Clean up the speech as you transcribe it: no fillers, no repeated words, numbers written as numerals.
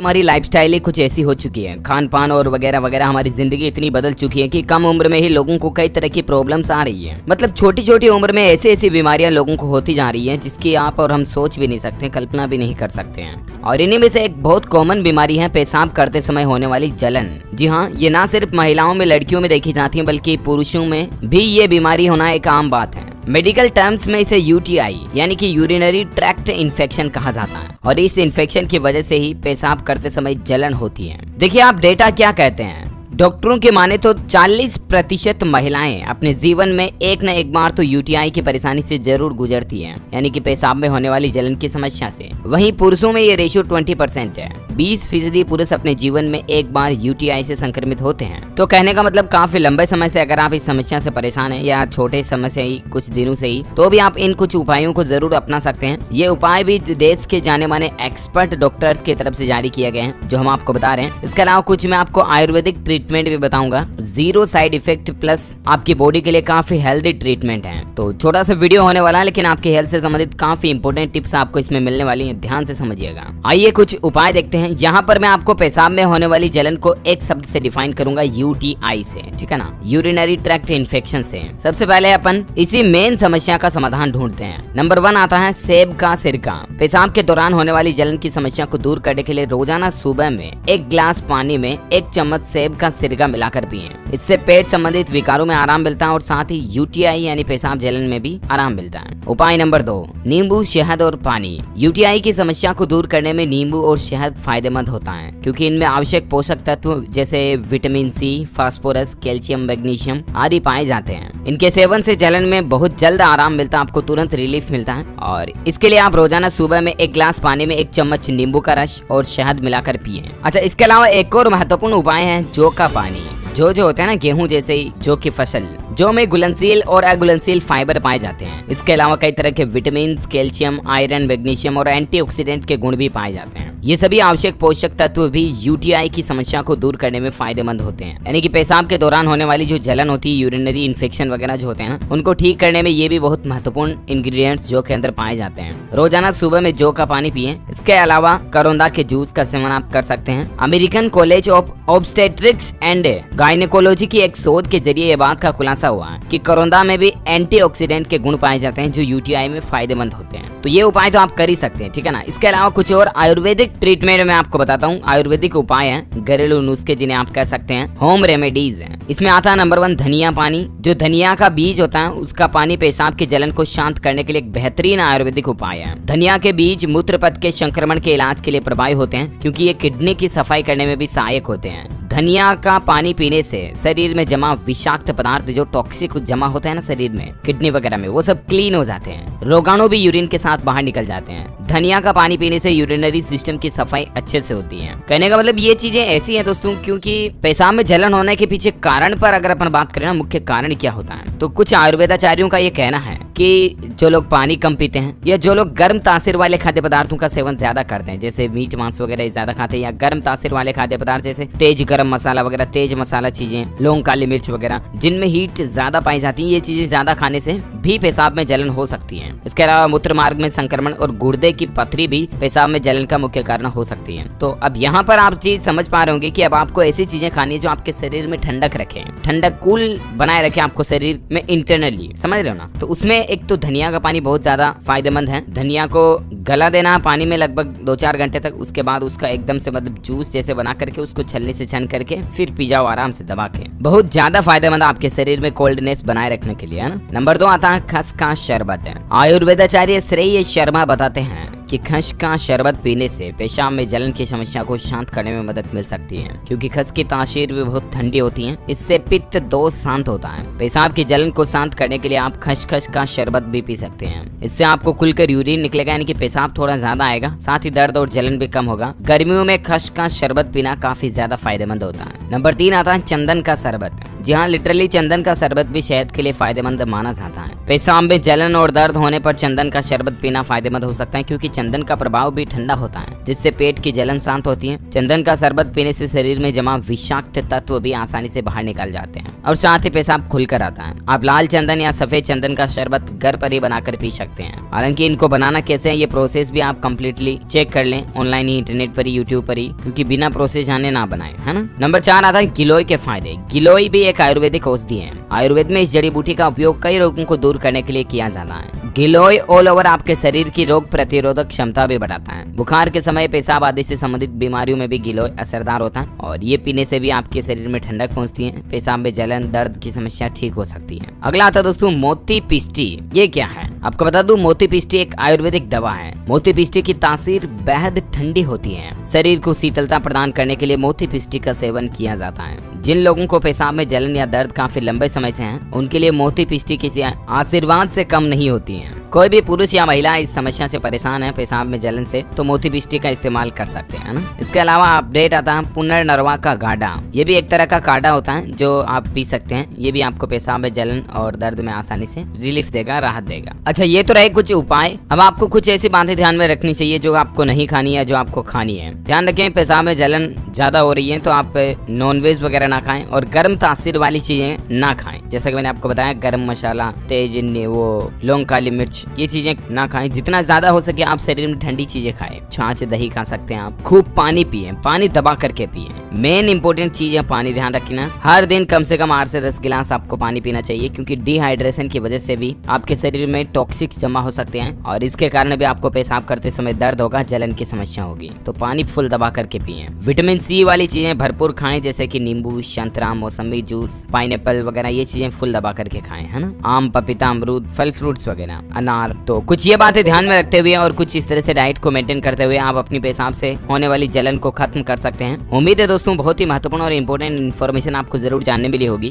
हमारी लाइफस्टाइल ही कुछ ऐसी हो चुकी है, खान पान और वगैरह वगैरह, हमारी जिंदगी इतनी बदल चुकी है कि कम उम्र में ही लोगों को कई तरह की प्रॉब्लम्स आ रही है। मतलब छोटी छोटी उम्र में ऐसी ऐसी बीमारियां लोगों को होती जा रही हैं जिसकी आप और हम सोच भी नहीं सकते, कल्पना भी नहीं कर सकते हैं। और इन्हीं में से एक बहुत कॉमन बीमारी है पेशाब करते समय होने वाली जलन। जी हाँ, ये ना सिर्फ महिलाओं में लड़कियों में देखी जाती है बल्कि पुरुषों में भी ये बीमारी होना एक आम बात है। मेडिकल टर्म्स में इसे यूटीआई यानी कि यूरिनरी ट्रैक्ट इन्फेक्शन कहा जाता है और इस इन्फेक्शन की वजह से ही पेशाब करते समय जलन होती है। देखिए आप डेटा क्या कहते हैं। डॉक्टरों के माने तो 40% महिलाएं अपने जीवन में एक न एक बार तो यूटीआई की परेशानी से जरूर गुजरती हैं, यानी कि पेशाब में होने वाली जलन की समस्या से। वहीं पुरुषों में ये रेशियो 20% है। 20% पुरुष अपने जीवन में एक बार यूटीआई से संक्रमित होते हैं। तो कहने का मतलब काफी लंबे समय से अगर आप इस समस्या से परेशान हैं या छोटे समय से ही कुछ दिनों से ही, तो भी आप इन कुछ उपायों को जरूर अपना सकते हैं। ये उपाय भी देश के जाने माने एक्सपर्ट डॉक्टर्स की तरफ से जारी किए गए हैं जो हम आपको बता रहे हैं। इसके अलावा कुछ मैं आपको आयुर्वेदिक ट्रीटमेंट भी बताऊंगा, 0 साइड इफेक्ट प्लस आपकी बॉडी के लिए काफी हेल्दी ट्रीटमेंट है। तो छोटा सा वीडियो होने वाला है लेकिन आपकी हेल्थ से संबंधित काफी इंपोर्टेंट टिप्स आपको इसमें मिलने वाली हैं, ध्यान से समझिएगा। आइए कुछ उपाय देखते हैं। यहाँ पर मैं आपको पेशाब में होने वाली जलन को एक शब्द से डिफाइन करूंगा, यूटीआई से, ठीक है ना, यूरिनरी ट्रैक्ट इन्फेक्शन से। सबसे पहले अपन इसी मेन समस्या का समाधान ढूंढते हैं। नंबर 1 आता है सेब का सिरका। पेशाब के दौरान होने वाली जलन की समस्या को दूर करने के लिए रोजाना सुबह में 1 गिलास पानी में 1 चम्मच सेब का सिरका मिलाकर पिएं। इससे पेट संबंधित विकारों में आराम मिलता है और साथ ही यूटीआई यानी पेशाब जलन में भी आराम मिलता है। उपाय नंबर 2, नींबू, शहद और पानी। यूटीआई की समस्या को दूर करने में नींबू और शहद फायदेमंद होता है क्योंकि इनमें आवश्यक पोषक तत्व जैसे vitamin C, phosphorus, calcium, magnesium आदि पाए जाते हैं। इनके सेवन से जलन में बहुत जल्द आराम मिलता है, आपको तुरंत रिलीफ मिलता है। और इसके लिए आप रोजाना सुबह में 1 गिलास पानी में 1 चम्मच नींबू का रस और शहद मिलाकर पिए। अच्छा, इसके अलावा एक और महत्वपूर्ण उपाय है जौ का पानी। जो होता है ना, गेहूं जैसे ही जौ की फसल, जौ में घुलनशील और अघुलनशील फाइबर पाए जाते हैं। इसके अलावा कई तरह के विटामिन, कैल्शियम, आयरन, मैग्नीशियम और एंटीऑक्सीडेंट के गुण भी पाए जाते हैं। ये सभी आवश्यक पोषक तत्व भी यूटीआई की समस्या को दूर करने में फायदेमंद होते हैं। यानी कि पेशाब के दौरान होने वाली जो जलन होती है, यूरिनरी इन्फेक्शन वगैरह जो होते हैं ना, उनको ठीक करने में ये भी बहुत महत्वपूर्ण इंग्रेडिएंट्स जौ के अंदर पाए जाते हैं। रोजाना सुबह में जौ का पानी पिए। इसके अलावा करौंदा के जूस का सेवन आप कर सकते हैं। American college of obstetrics and gynaecology की एक शोध के जरिए ये बात का खुलासा हुआ है कि करौंदा में भी एंटीऑक्सीडेंट के गुण पाए जाते हैं जो यूटीआई में फायदेमंद होते हैं। तो ये उपाय तो आप कर ही सकते हैं, ठीक है ना। इसके अलावा कुछ और आयुर्वेदिक ट्रीटमेंट में आपको बताता हूँ। आयुर्वेदिक उपाय हैं, घरेलू नुस्खे जिन्हें आप कह सकते हैं होम रेमेडीज हैं। इसमें आता है नंबर 1 धनिया पानी। जो धनिया का बीज होता है उसका पानी पेशाब की जलन को शांत करने के लिए एक बेहतरीन आयुर्वेदिक उपाय है। धनिया के बीज मूत्रपथ के संक्रमण के इलाज के लिए प्रभावी होते हैं क्योंकि ये किडनी की सफाई करने में भी सहायक होते हैं। धनिया का पानी पीने से शरीर में जमा विषाक्त पदार्थ जो टॉक्सिक जमा होता है ना शरीर में, किडनी वगैरह में, वो सब क्लीन हो जाते हैं। रोगाणु भी यूरिन के साथ बाहर निकल जाते हैं। धनिया का पानी पीने से यूरिनरी सिस्टम की सफाई अच्छे से होती है। कहने का मतलब ये चीजें ऐसी हैं दोस्तों, क्योंकि पेशाब में जलन होने के पीछे कारण पर अगर अपन बात करें ना, मुख्य कारण क्या होता है, तो कुछ आयुर्वेदाचार्यों का ये कहना है कि जो लोग पानी कम पीते हैं या जो लोग गर्म तासीर वाले खाद्य पदार्थों का सेवन ज्यादा करते हैं, जैसे मीट मांस वगैरह ज्यादा खाते हैं, या गर्म तासीर वाले खाद्य पदार्थ जैसे तेज गरम मसाला वगैरह, तेज मसाला चीजें, लौंग, काली मिर्च वगैरह, जिनमें हीट ज्यादा पाई जाती है, ये चीजें ज्यादा खाने से भी पेशाब में जलन हो सकती है। इसके अलावा मूत्र मार्ग में संक्रमण और गुर्दे की पथरी भी पेशाब में जलन का मुख्य कारण हो सकती है। तो अब यहाँ पर आप चीज समझ पा रहे होंगे कि अब आपको ऐसी चीजें खानी है जो आपके शरीर में ठंडक रखे, ठंडक कूल बनाए रखे आपको शरीर में इंटरनली, समझ रहे हो ना। तो उसमें एक तो धनिया का पानी बहुत ज्यादा फायदेमंद है। धनिया को गला देना पानी में लगभग 2-4 घंटे तक, उसके बाद उसका एकदम से मतलब जूस जैसे बना करके उसको छलनी से छान करके फिर पी जाओ आराम से दबा के। बहुत ज्यादा फायदेमंद आपके शरीर में कोल्डनेस बनाए रखने के लिए, है ना। नंबर 2 आता है खस का शरबत है। आयुर्वेदाचार्य श्रेय शर्मा बताते हैं कि खस का शरबत पीने से पेशाब में जलन की समस्या को शांत करने में मदद मिल सकती है क्योंकि खस की तासीर भी बहुत ठंडी होती है। इससे पित्त दोष शांत होता है। पेशाब की जलन को शांत करने के लिए आप खसखस का शरबत भी पी सकते हैं। इससे आपको खुलकर यूरिन निकलेगा, यानी कि पेशाब थोड़ा ज्यादा आएगा, साथ ही दर्द और जलन भी कम होगा। गर्मियों में खस का शरबत पीना काफी ज्यादा फायदेमंद होता है। नंबर 3 आता है चंदन का शरबत। जी हाँ, लिटरली चंदन का शरबत भी सेहत के लिए फायदेमंद माना जाता है। पेशाब में जलन और दर्द होने पर चंदन का शरबत पीना फायदेमंद हो सकता है क्योंकि चंदन का प्रभाव भी ठंडा होता है, जिससे पेट की जलन शांत होती है। चंदन का शरबत पीने से शरीर में जमा विषाक्त तत्व भी आसानी से बाहर निकल जाते हैं और साथ ही पेशाब खुलकर आता है। आप लाल चंदन या सफेद चंदन का शरबत घर पर ही बनाकर पी सकते हैं। हालांकि इनको बनाना कैसे है ये प्रोसेस भी आप कम्प्लीटली चेक कर लें ऑनलाइन ही, इंटरनेट पर ही, यूट्यूब पर ही, क्योंकि बिना प्रोसेस जाने ना बनाए, है ना। नंबर 4 आता है गिलोय के फायदे। गिलोय भी एक आयुर्वेदिक औषधि है। आयुर्वेद में इस जड़ी बूटी का उपयोग कई रोगों को दूर करने के लिए किया जाता है। गिलोय ऑल ओवर आपके शरीर की रोग प्रतिरोधक क्षमता भी बढ़ाता है। बुखार के समय, पेशाब आदि से संबंधित बीमारियों में भी गिलोय असरदार होता है और ये पीने से भी आपके शरीर में ठंडक पहुंचती है। पेशाब में जलन, दर्द की समस्या ठीक हो सकती है। अगला आता है दोस्तों मोती पिष्टी। ये क्या है आपको बता दूं, मोती पिष्टी एक आयुर्वेदिक दवा है। मोती पिष्टी की तासीर बेहद ठंडी होती है। शरीर को शीतलता प्रदान करने के लिए मोती पिष्टी का सेवन किया जाता है। जिन लोगों को पेशाब में जलन या दर्द काफी लंबे समय से है, उनके लिए मोती पिष्टी किसी आशीर्वाद से कम नहीं होती है। कोई भी पुरुष या महिला इस समस्या से परेशान है पेशाब में जलन से, तो मोती पिष्टी का इस्तेमाल कर सकते हैं ना। इसके अलावा अपडेट आता है पुनर्नरवा का काढ़ा। ये भी एक तरह का काढ़ा होता है जो आप पी सकते हैं। ये भी आपको पेशाब में जलन और दर्द में आसानी से रिलीफ देगा, राहत देगा। अच्छा, ये तो रहे कुछ उपाय। अब आपको कुछ ऐसी बातें ध्यान में रखनी चाहिए जो आपको नहीं खानी है, जो आपको खानी है। ध्यान रखें, पेशाब में जलन ज्यादा हो रही है तो आप नॉनवेज वगैरह ना खाएं और गर्म तासीर वाली चीजें ना खाएं। जैसा कि मैंने आपको बताया, गर्म मसाला, तेज वो लौंग, काली मिर्च, ये चीजें ना खाएं। जितना ज्यादा हो सके आप शरीर में ठंडी चीजें खाएं। छाछ, दही खा सकते हैं आप। खूब पानी पिए, पानी दबा करके पिए। मेन इंपॉर्टेंट चीज है पानी, ध्यान रखना। हर दिन कम से कम 8 से 10 गिलास आपको पानी पीना चाहिए, क्योंकि डिहाइड्रेशन की वजह से भी आपके शरीर में टॉक्सिक जमा हो सकते हैं और इसके कारण भी आपको पेशाब करते समय दर्द होगा, जलन की समस्या होगी। तो पानी फुल दबा करके पिए। विटामिन सी वाली चीजें भरपूर खाएं, जैसे कि नींबू, संतरा, मौसमी जूस, पाइनएप्पल वगैरह, ये चीजें फुल दबा करके खाएं, है ना। आम, पपीता, अमरूद, फल फ्रूट्स वगैरह, अनार। तो कुछ ये बातें ध्यान में रखते हुए और कुछ इस तरह से डाइट को मेंटेन करते हुए आप अपनी पेशाब से होने वाली जलन को खत्म कर सकते हैं। उम्मीद है दोस्तों बहुत ही महत्वपूर्ण और इंपॉर्टेंट इन्फॉर्मेशन आपको जरूर जानने मिली होगी।